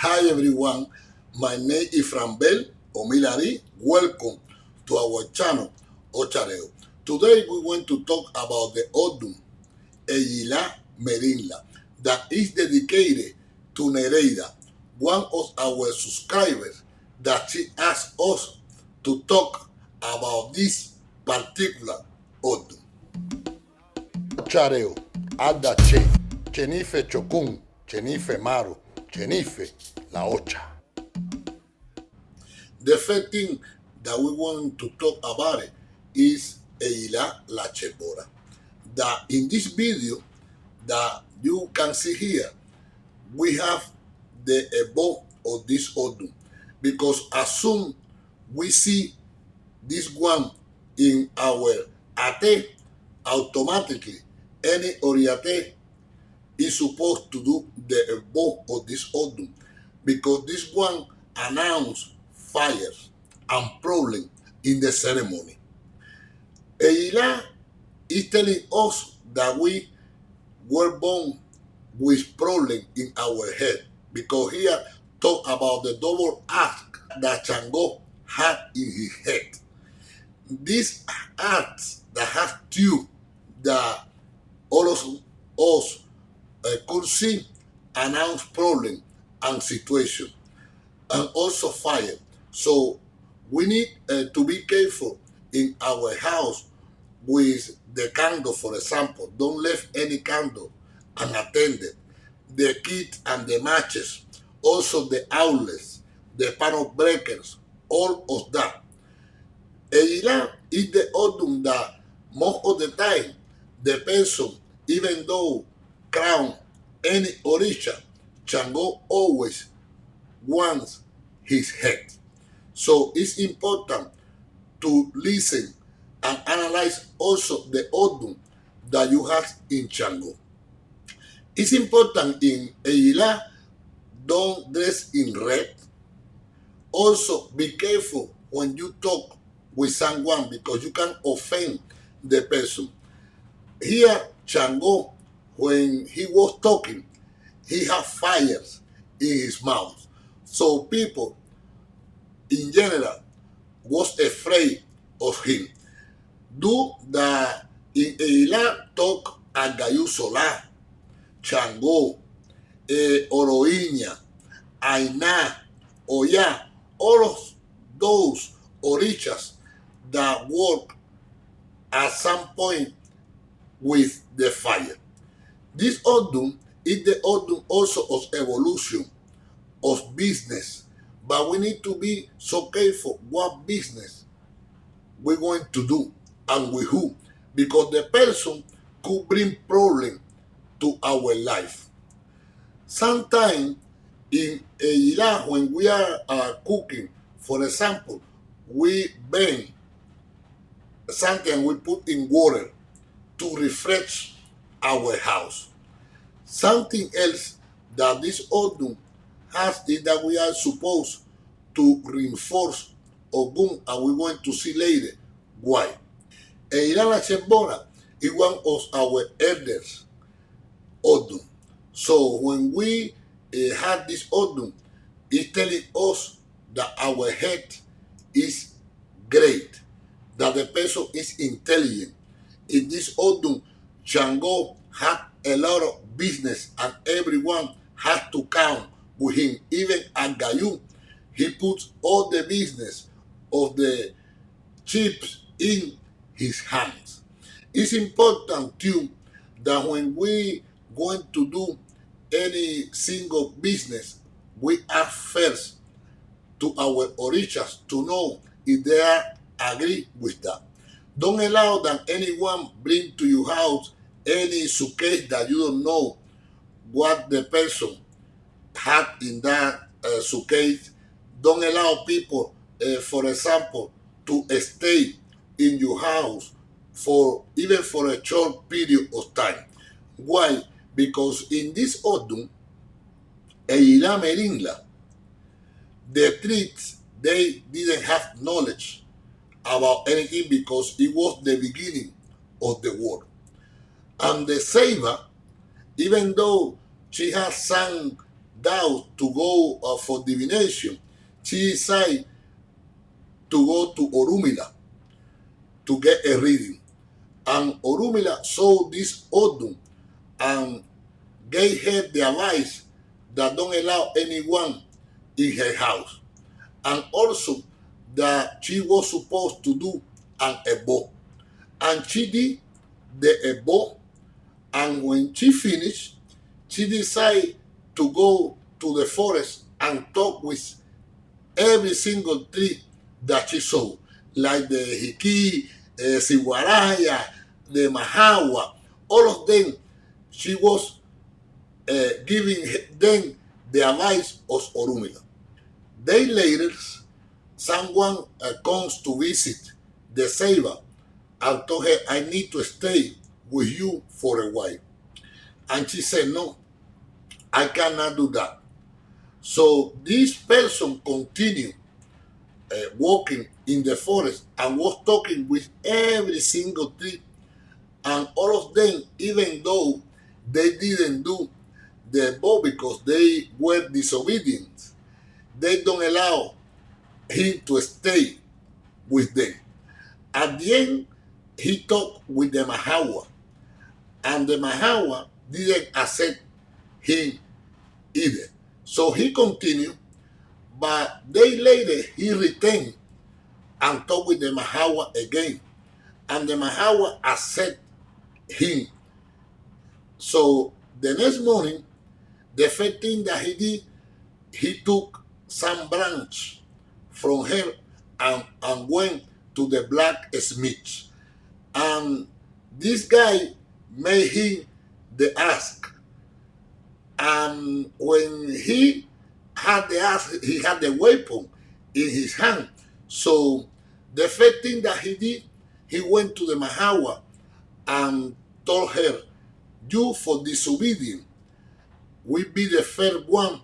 Hi everyone, my name is Frambel Omilari. Welcome to our channel, OCHAREO. Today we want to talk about the Dilogun Eyila Merinla that is dedicated to Nereida, one of our subscribers that she asked us to talk about this particular odun. OCHAREO, Ada Che, Chenife Chokun, Chenife Maru, Chenife La Ocha. The first thing that we want to talk about it is Eyila La Chebora. That in this video that you can see here, we have the above of this odun. Because as soon we see this one in our ate, automatically any oriate is supposed to do the above of this odun. Because this one announced fires and problem in the ceremony. Eyila is telling us that we were born with problem in our head, because here talk about the double act that Shango had in his head. This act that has two that all of us could see announce problem and situation, and also fire. So we need to be careful in our house with the candle, for example. Don't leave any candle unattended. The kit and the matches, also the outlets, the panel breakers, all of that. Eyila is the odun that most of the time the person, even though crown any Orisha, Shango always wants his head. So it's important to listen and analyze also the odun that you have in Shango. It's important in Eyila, don't dress in red. Also, be careful when you talk with someone, because you can offend the person. Here, Shango, when he was talking, he had fires in his mouth. So people, in general, was afraid of him. Do that in Eyila talk Agayu Solar, Shango, Oroiña, Aina, Oya, all of those Orishas that work at some point with the fire. This odun is the odun also of evolution, of business, but we need to be so careful what business we're going to do and with who, because the person could bring problem to our life. Sometimes in Eyila, when we are cooking, for example, we burn something we put in water to refresh our house. Something else that this odun has is that we are supposed to reinforce ogun, and we're going to see later why. Eyila La Chebora is one of our elders odun. So when we had this odun, it's telling us that our head is great, that the person is intelligent. In this odun, Shango had a lot of business and everyone had to count with him. Even Agayu, he puts all the business of the chips in his hands. It's important too that when we going to do any single business, we ask first to our Orishas to know if they are agree with that. Don't allow that anyone bring to your house any suitcase that you don't know what the person had in that suitcase. Don't allow people, for example, to stay in your house for even for a short period of time. Why? Because in this odun, Eyila Merinla, the trees, they didn't have knowledge about anything, because it was the beginning of the world. And the Seiba, even though she has sung doubt to go for divination, she decided to go to Orumila to get a reading. And Orumila saw this odun and gave her the advice that don't allow anyone in her house. And also that she was supposed to do an ebo. And she did the ebo. And when she finished, she decided to go to the forest and talk with every single tree that she saw, like the hiki, siguaraya, the mahawa, all of them. She was giving them the advice of Orumila. Days later, someone comes to visit the Seiba and told her, I need to stay with you for a while. And she said, no, I cannot do that. So this person continued walking in the forest and was talking with every single tree. And all of them, even though they didn't do the vow because they were disobedient, they don't allow him to stay with them. At the end, he talked with the Mahawa, and the Mahawa didn't accept him either. So he continued, but days later he returned and talked with the Mahawa again, and the Mahawa accepted him. So the next morning, the first thing that he did, he took some branch from her and went to the blacksmith. And this guy made him the ask. And when he had the ask, he had the weapon in his hand. So the first thing that he did, he went to the Mahawa and told her, you for disobedience will be the first one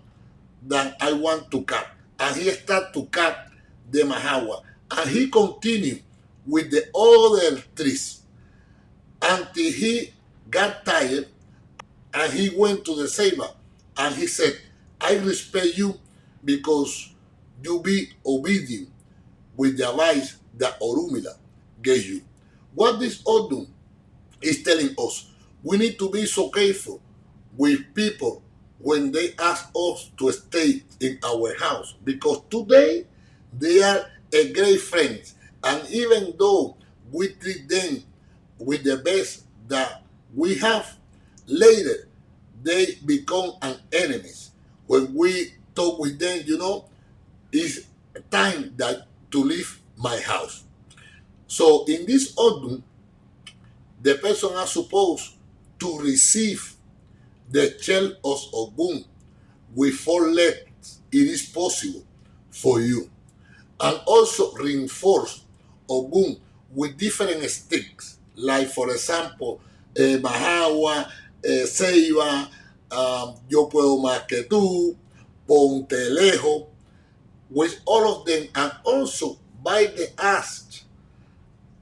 that I want to cut. And he started to cut the Mahawa. And he continued with the other trees until he got tired and he went to the saber and he said, I respect you because you be obedient with the advice that Orumila gave you. What this odun is telling us, we need to be so careful with people when they ask us to stay in our house, because today they are a great friend, and even though we treat them with the best that we have, later they become an enemies. When we talk with them, it's time that to leave my house. So in this odun, the person is supposed to receive the shell of ogun with 4 legs. It is possible for you. And also reinforce ogun with different sticks, like for example, mahawa, ceiba, yo puedo más que tú, ponte lejos, with all of them, and also by the axe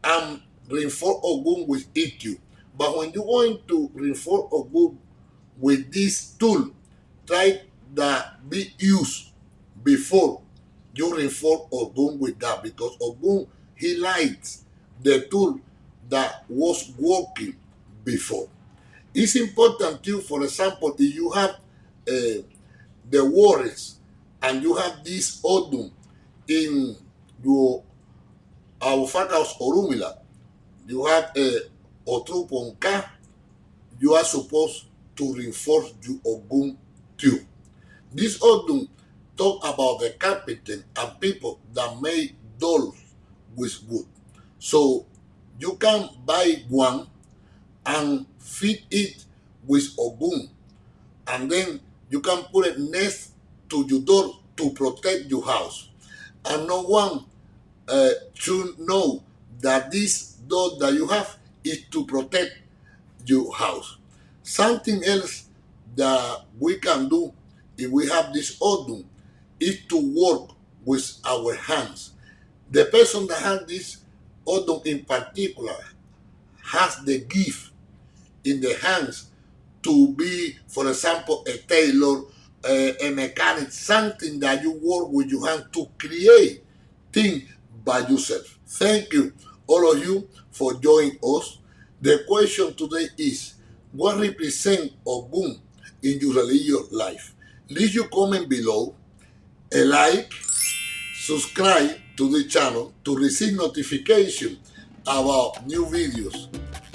and reinforce ogun with EQ. But when you're going to reinforce ogun with this tool, try that be used before you reinforce ogun with that, because ogun, he likes the tool that was working before. It's important too, for example, if you have the worries and you have this odun in your Aufacos orumila, you have a otruponka, you are supposed to reinforce your ogun too. This odun talk about the carpenter and people that make dolls with wood. So you can buy one and feed it with ogun, and then you can put it next to your door to protect your house. And no one should know that this door that you have is to protect your house. Something else that we can do if we have this odun is to work with our hands. The person that has this odun in particular has the gift in the hands to be, for example, a tailor, a mechanic, something that you work with your hand to create things by yourself. Thank you, all of you, for joining us. The question today is, what represents Ogun in your religious life? Leave your comment below, a like, subscribe to the channel to receive notification about new videos,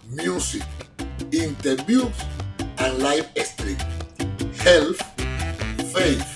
music, interviews, and live stream. Health, faith,